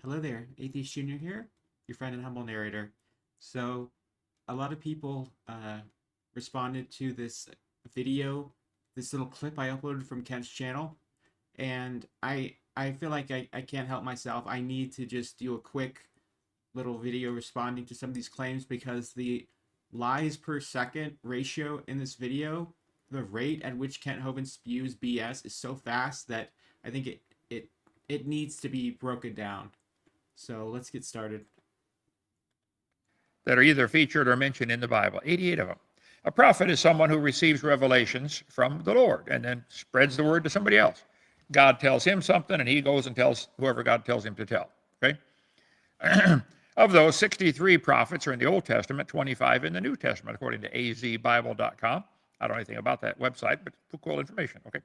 Hello there, Atheist Junior here, your friend and humble narrator. So, a lot of people responded to this video, this little clip I uploaded from Kent's channel, and I feel like I can't help myself. I need to just do a quick little video responding to some of these claims because the lies per second ratio in this video, the rate at which Kent Hovind spews BS is so fast that I think it needs to be broken down. So let's get started. That are either featured or mentioned in the Bible, 88 of them. A prophet is someone who receives revelations from the Lord and then spreads the word to somebody else. God tells him something, and he goes and tells whoever God tells him to tell. Okay? Of those, 63 prophets are in the Old Testament, 25 in the New Testament, according to azbible.com. I don't know anything about that website, but cool information. Okay.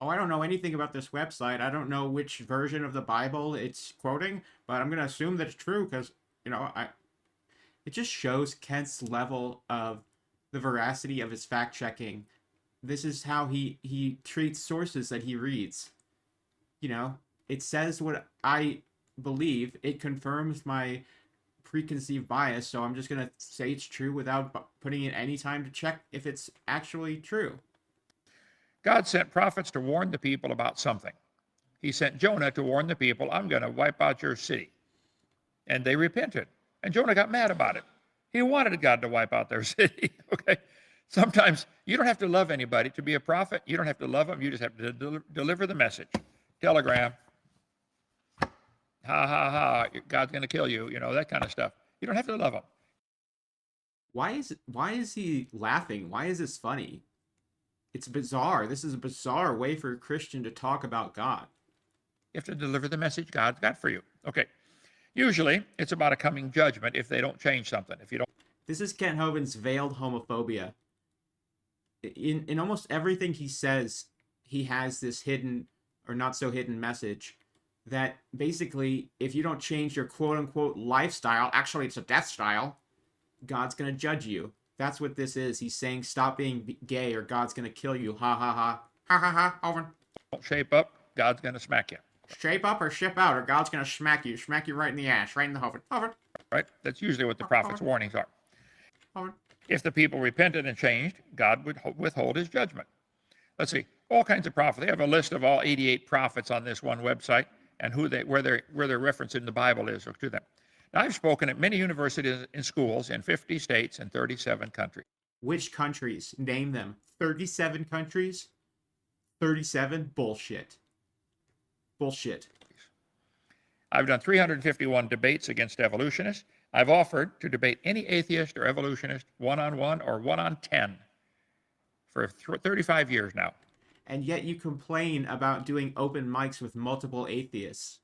Oh, I don't know anything about this website. I don't know which version of the Bible it's quoting, but I'm going to assume that it's true because, it just shows Kent's level of the veracity of his fact checking. This is how he treats sources that he reads. It says what I believe. It confirms my preconceived bias, so I'm just going to say it's true without putting in any time to check if it's actually true. God sent prophets to warn the people about something. He sent Jonah to warn the people, I'm going to wipe out your city. And they repented. And Jonah got mad about it. He wanted God to wipe out their city. Okay. Sometimes you don't have to love anybody to be a prophet. You don't have to love them. You just have to deliver the message. Telegram. Ha, ha, ha. God's going to kill you. That kind of stuff. You don't have to love them. Why is he laughing? Why is this funny? It's bizarre. This is a bizarre way for a Christian to talk about God. You have to deliver the message God's got for you. Okay. Usually, it's about a coming judgment if they don't change something. If you don't. This is Kent Hovind's veiled homophobia. In almost everything he says, he has this hidden or not so hidden message that basically, if you don't change your quote unquote lifestyle, actually it's a death style, God's going to judge you. That's what this is. He's saying stop being gay or God's going to kill you. Ha ha ha. Ha ha ha. Over. Don't shape up, God's going to smack you. Shape up or ship out, or God's going to smack you. Smack you right in the ass, right in the Hovind. Hovind. Right? That's usually what the prophet's warnings are. Hovind. If the people repented and changed, God would withhold his judgment. Let's see, all kinds of prophets. They have a list of all 88 prophets on this one website and where their reference in the Bible is to them. Now, I've spoken at many universities and schools in 50 states and 37 countries. Which countries? Name them. 37 countries? 37? Bullshit. Bullshit. I've done 351 debates against evolutionists. I've offered to debate any atheist or evolutionist one-on-one or one-on-10 for 35 years now. And yet you complain about doing open mics with multiple atheists.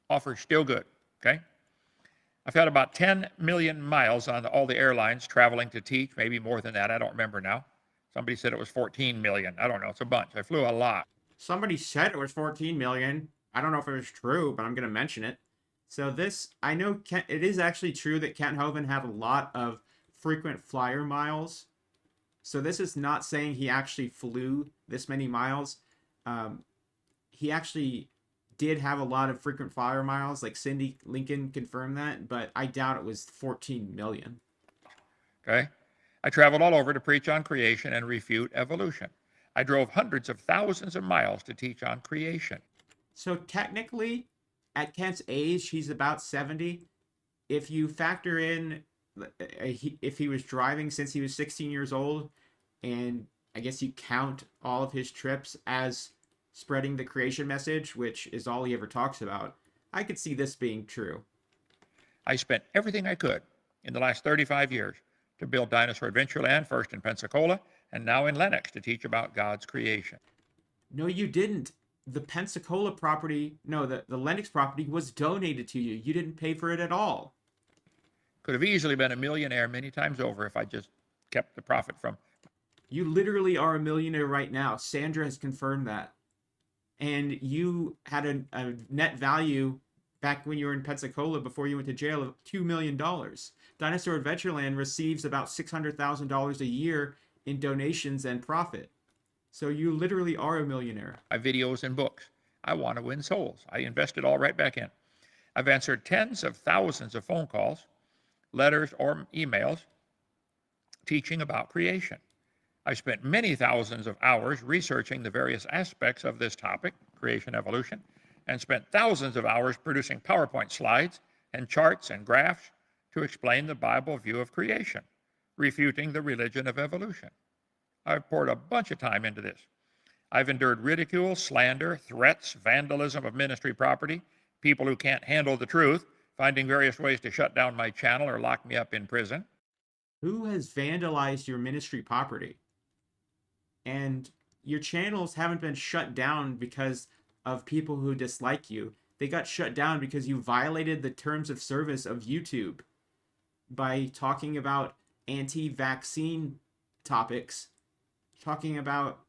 Offer still good, okay? I've had about 10 million miles on all the airlines traveling to teach, maybe more than that. I don't remember now. Somebody said it was 14 million. I don't know. It's a bunch. I flew a lot. Somebody said it was 14 million. I don't know if it was true, but I'm going to mention it. So this, I know it is actually true that Kent Hovind had a lot of frequent flyer miles. So this is not saying he actually flew this many miles. He actually did have a lot of frequent flyer miles, like Cindy Lincoln confirmed that, but I doubt it was 14 million. Okay. I traveled all over to preach on creation and refute evolution. I drove hundreds of thousands of miles to teach on creation. So technically, at Kent's age, he's about 70. If you factor in if he was driving since he was 16 years old, and I guess you count all of his trips as spreading the creation message, which is all he ever talks about, I could see this being true. I spent everything I could in the last 35 years to build Dinosaur Adventureland, first in Pensacola and now in Lenox, to teach about God's creation. No, you didn't. The Pensacola property, no, the Lenox property was donated to you. You didn't pay for it at all. Could have easily been a millionaire many times over if I just kept the profit from. You literally are a millionaire right now. Sandra has confirmed that. And you had a net value back when you were in Pensacola before you went to jail of $2 million. Dinosaur Adventureland receives about $600,000 a year in donations and profit. So you literally are a millionaire. My videos and books. I want to win souls. I invest it all right back in. I've answered tens of thousands of phone calls, letters, or emails teaching about creation. I spent many thousands of hours researching the various aspects of this topic, creation evolution, and spent thousands of hours producing PowerPoint slides and charts and graphs to explain the Bible view of creation, refuting the religion of evolution. I've poured a bunch of time into this. I've endured ridicule, slander, threats, vandalism of ministry property, people who can't handle the truth, finding various ways to shut down my channel or lock me up in prison. Who has vandalized your ministry property? And your channels haven't been shut down because of people who dislike you. They got shut down because you violated the terms of service of YouTube by talking about anti-vaccine topics, talking about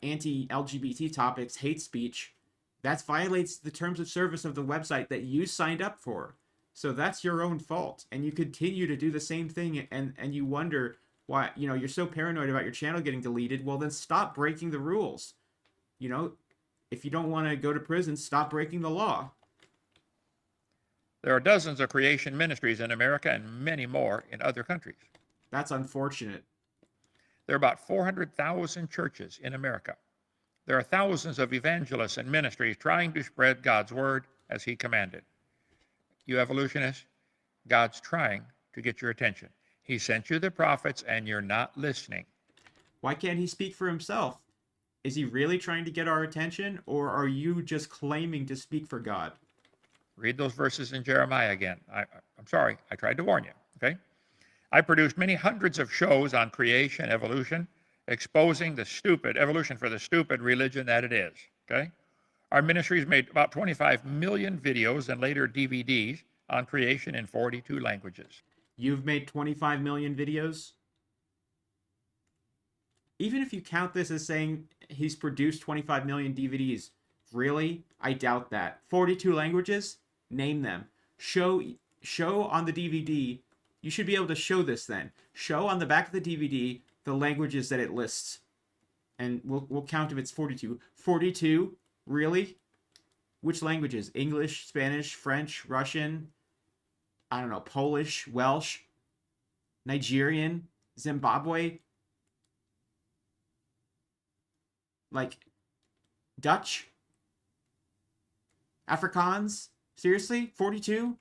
anti-LGBT topics, hate speech. That violates the terms of service of the website that you signed up for. So that's your own fault. And you continue to do the same thing, and you wonder why, you're so paranoid about your channel getting deleted. Well, then stop breaking the rules. If you don't want to go to prison, stop breaking the law. There are dozens of creation ministries in America and many more in other countries. That's unfortunate. There are about 400,000 churches in America. There are thousands of evangelists and ministries trying to spread God's word as he commanded. You evolutionists, God's trying to get your attention. He sent you the prophets and you're not listening. Why can't he speak for himself? Is he really trying to get our attention, or are you just claiming to speak for God? Read those verses in Jeremiah again. I'm sorry, I tried to warn you, okay? I produced many hundreds of shows on creation, evolution, exposing the stupid, evolution for the stupid religion that it is, okay? Our ministries made about 25 million videos and later DVDs on creation in 42 languages. You've made 25 million videos? Even if you count this as saying he's produced 25 million DVDs, really? I doubt that. 42 languages? Name them. Show on the DVD. You should be able to show this then. Show on the back of the DVD the languages that it lists. And we'll count if it's 42. 42? Really? Which languages? English, Spanish, French, Russian, I don't know, Polish, Welsh, Nigerian, Zimbabwe, like Dutch, Afrikaans? Seriously? 42?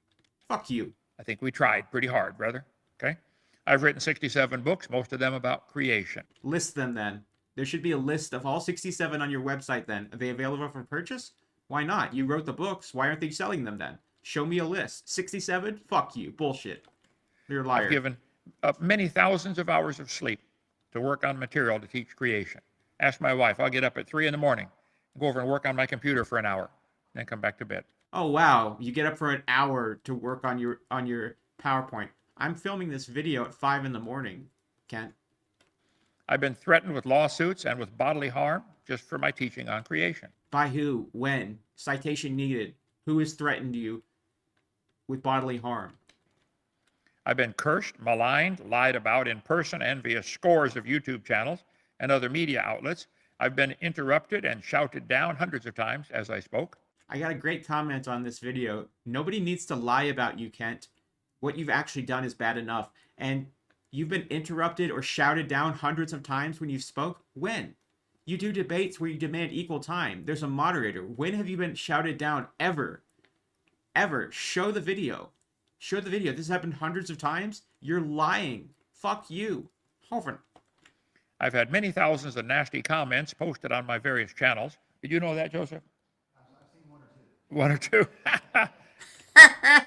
Fuck you. I think we tried pretty hard, brother, okay? I've written 67 books, most of them about creation. List them then. There should be a list of all 67 on your website then. Are they available for purchase? Why not? You wrote the books. Why aren't they selling them then? Show me a list. 67? Fuck you. Bullshit. You're a liar. I've given many thousands of hours of sleep to work on material to teach creation. Ask my wife. I'll get up at 3 in the morning, go over and work on my computer for an hour, and then come back to bed. Oh, wow. You get up for an hour to work on your PowerPoint. I'm filming this video at 5 in the morning, Kent. I've been threatened with lawsuits and with bodily harm just for my teaching on creation. By who? When? Citation needed. Who has threatened you with bodily harm? I've been cursed, maligned, lied about in person and via scores of YouTube channels and other media outlets. I've been interrupted and shouted down hundreds of times as I spoke. I got a great comment on this video. Nobody needs to lie about you, Kent. What you've actually done is bad enough. And you've been interrupted or shouted down hundreds of times when you've spoke? When? You do debates where you demand equal time. There's a moderator. When have you been shouted down ever? Ever. Show the video. Show the video. This happened hundreds of times. You're lying. Fuck you. Hovind. I've had many thousands of nasty comments posted on my various channels. Did you know that, Joseph? I've seen one or two. One or two.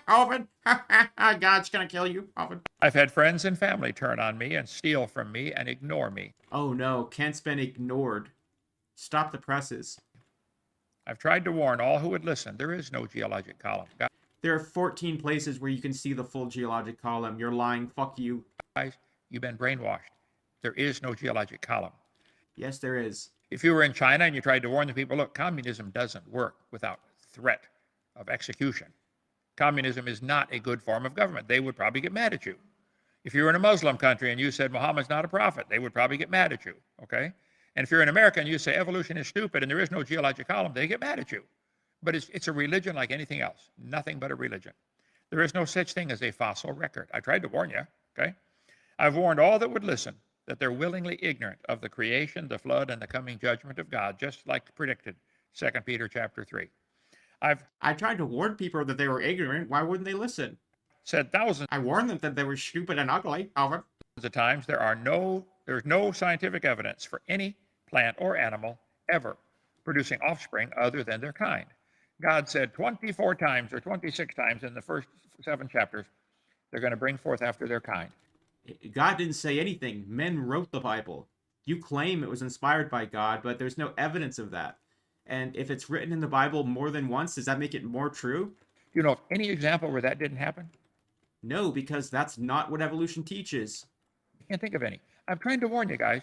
Hovind. God's gonna kill you, Hovind. I've had friends and family turn on me and steal from me and ignore me. Oh no, Kent's been ignored. Stop the presses. I've tried to warn all who would listen. There is no geologic column. There are 14 places where you can see the full geologic column. You're lying. Fuck you. Guys, you've been brainwashed. There is no geologic column. Yes, there is. If you were in China and you tried to warn the people, look, communism doesn't work without threat of execution. Communism is not a good form of government. They would probably get mad at you. If you were in a Muslim country and you said Muhammad's not a prophet, they would probably get mad at you, okay? And if you're in America and you say evolution is stupid and there is no geologic column, they get mad at you. But it's a religion like anything else, nothing but a religion. There is no such thing as a fossil record. I tried to warn you, okay? I've warned all that would listen that they're willingly ignorant of the creation, the flood, and the coming judgment of God, just like predicted, 2 Peter chapter 3. I tried to warn people that they were ignorant. Why wouldn't they listen? Said thousands I warned them that they were stupid and ugly. Hovind. of times there's no scientific evidence for any plant or animal ever producing offspring other than their kind. God said 24 times or 26 times in the first 7 chapters, they're going to bring forth after their kind. God didn't say anything. Men wrote the Bible. You claim it was inspired by God, but there's no evidence of that. And if it's written in the Bible more than once, does that make it more true? Do you know of any example where that didn't happen? No, because that's not what evolution teaches. I can't think of any. I'm trying to warn you guys,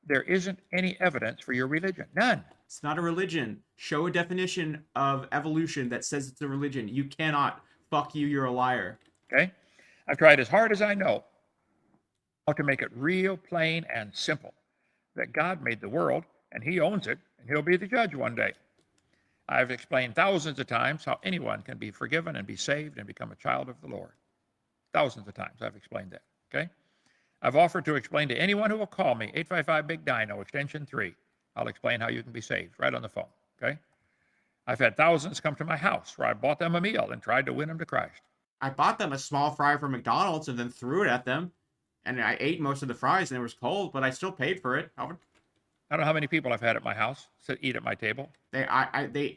there isn't any evidence for your religion. None. It's not a religion. Show a definition of evolution that says it's a religion. You cannot. Fuck you, you're a liar. Okay? I've tried as hard as I know how to make it real, plain, and simple that God made the world and he owns it and he'll be the judge one day. I've explained thousands of times how anyone can be forgiven and be saved and become a child of the Lord. Thousands of times I've explained that, okay? I've offered to explain to anyone who will call me, 855-BIG-DINO, extension 3. I'll explain how you can be saved right on the phone, okay? I've had thousands come to my house where I bought them a meal and tried to win them to Christ. I bought them a small fry from McDonald's and then threw it at them. And I ate most of the fries and it was cold, but I still paid for it. I don't know how many people I've had at my house eat at my table. They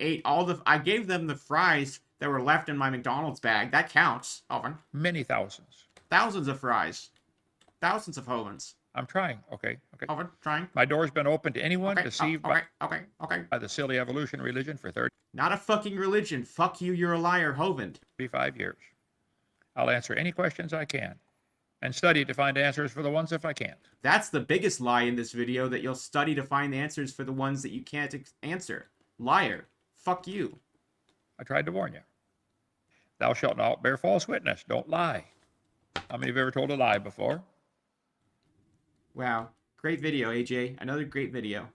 ate all the. I gave them the fries that were left in my McDonald's bag. That counts, Hovind. Many thousands. Thousands of fries. Thousands of Hovinds. I'm trying. Okay. Hovind, trying. My door's been open to anyone deceived okay. by the silly evolution religion for Not a fucking religion. Fuck you, you're a liar, Hovind. 35 years. I'll answer any questions I can and study to find answers for the ones if I can't. That's the biggest lie in this video, that you'll study to find answers for the ones that you can't answer. Liar. Fuck you. I tried to warn you. Thou shalt not bear false witness. Don't lie. How many have ever told a lie before? Wow. Great video, AJ. Another great video.